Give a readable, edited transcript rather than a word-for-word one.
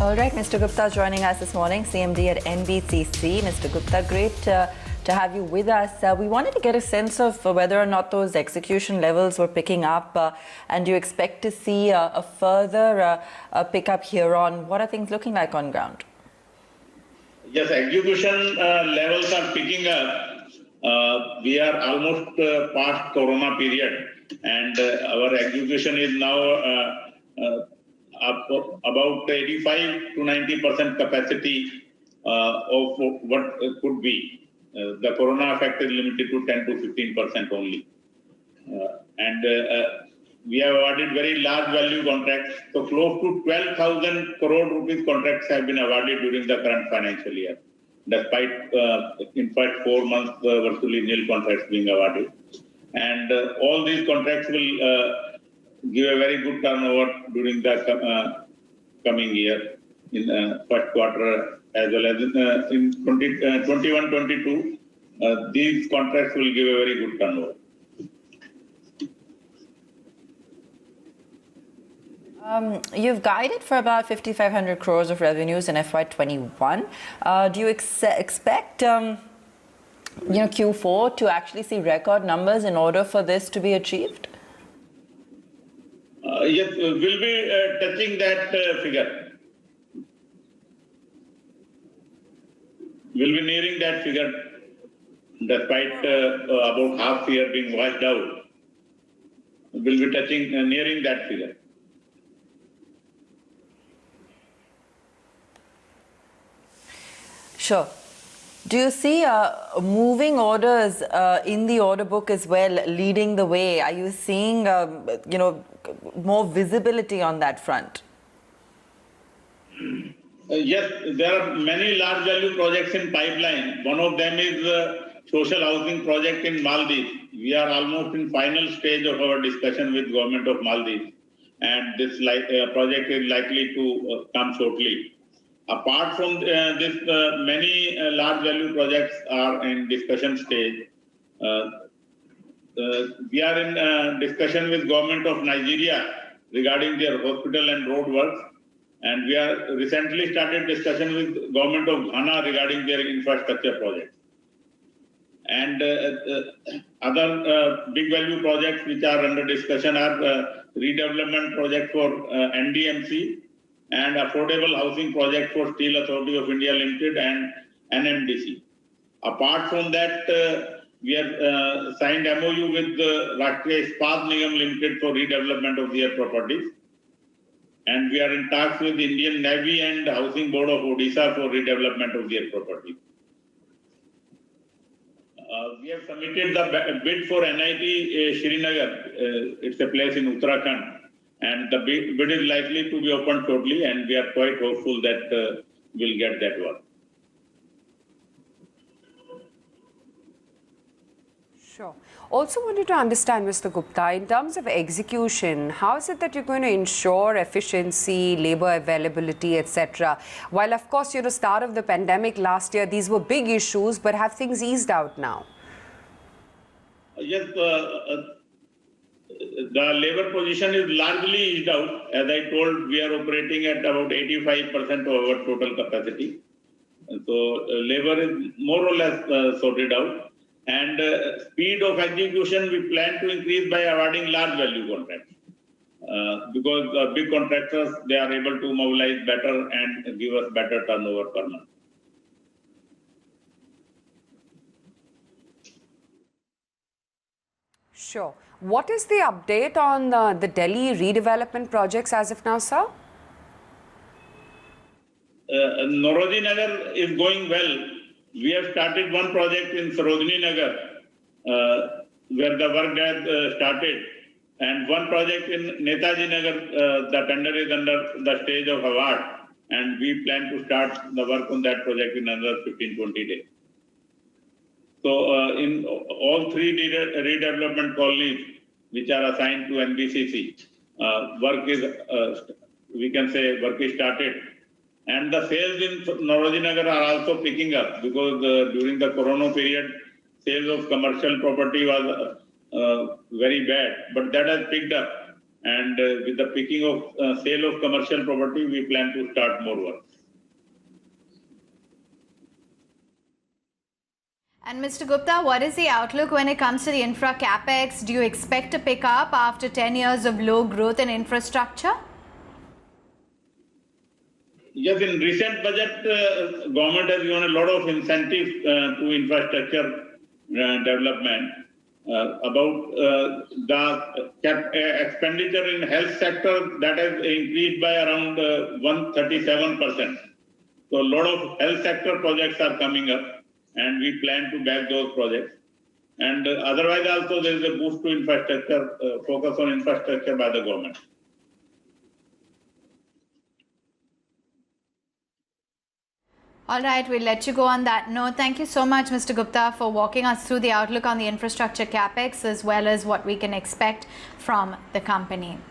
All right, Mr. Gupta joining us this morning, CMD at NBCC. Mr. Gupta, great to have you with us. We wanted to get a sense of whether or not those execution levels were picking up, and do you expect to see a further pickup here on? What are things looking like on ground? Yes, execution levels are picking up. We are almost past Corona period, and our execution is now up about 85 to 90% capacity of what could be. The Corona effect is limited to 10 to 15% only. And we have awarded very large value contracts. So close to 12,000 crore rupees contracts have been awarded during the current financial year, despite, in fact, 4 months virtually nil contracts being awarded. And all these contracts will give a very good turnover during the coming year in first quarter as well as in 21-22. These contracts will give a very good turnover. You've guided for about 5,500 crores of revenues in FY21. Do you expect Q4 to actually see record numbers in order for this to be achieved? Yes, we'll be touching that figure. We'll be nearing that figure, despite about half year being washed out. We'll be touching, nearing that figure. Sure. Do you see moving orders in the order book as well leading the way? Are you seeing, more visibility on that front? Yes, there are many large value projects in pipeline. One of them is social housing project in Maldives. We are almost in final stage of our discussion with government of Maldives, and this project is likely to come shortly. Apart from this, many large value projects are in discussion stage. We are in discussion with government of Nigeria regarding their hospital and road works, and we are recently started discussion with government of Ghana regarding their infrastructure projects. And other big value projects which are under discussion are redevelopment project for NDMC, and affordable housing project for Steel Authority of India Limited and NMDC. Apart from that, we have signed MOU with Rashtriya Ispat Nigam Limited for redevelopment of their properties. And we are in talks with Indian Navy and Housing Board of Odisha for redevelopment of their property. We have submitted the bid for NIT Srinagar. It's a place in Uttarakhand. And the bid is likely to be opened shortly, and we are quite hopeful that we'll get that work. Sure. Also wanted to understand, Mr. Gupta, in terms of execution, how is it that you're going to ensure efficiency, labor availability, etc.? While, of course, start of the pandemic last year, these were big issues, but have things eased out now? Yes. The labor position is largely eased out. As I told, we are operating at about 85% of our total capacity. So labor is more or less sorted out. And speed of execution, we plan to increase by awarding large value contracts. Because big contractors, they are able to mobilize better and give us better turnover per month. Sure. What is the update on the Delhi redevelopment projects as of now, sir? Nauroji Nagar is going well. We have started one project in Sarojini Nagar, where the work has started. And one project in Netaji Nagar, the tender is under the stage of award. And we plan to start the work on that project in another 15-20 days. So in all three redevelopment colonies which are assigned to NBCC, work is, we can say, work is started. And the sales in Nauroji Nagar are also picking up because during the Corona period, sales of commercial property was very bad, but that has picked up. And with the picking of sale of commercial property, we plan to start more work. And Mr. Gupta, what is the outlook when it comes to the infra CAPEX? Do you expect to pick up after 10 years of low growth in infrastructure? Yes, in recent budget, government has given a lot of incentive to infrastructure development. About the expenditure in health sector, that has increased by around 137%. So a lot of health sector projects are coming up, and we plan to back those projects. And otherwise also there is a boost to infrastructure, focus on infrastructure by the government. All right, we'll let you go on that note. Thank you so much, Mr. Gupta, for walking us through the outlook on the infrastructure CAPEX as well as what we can expect from the company.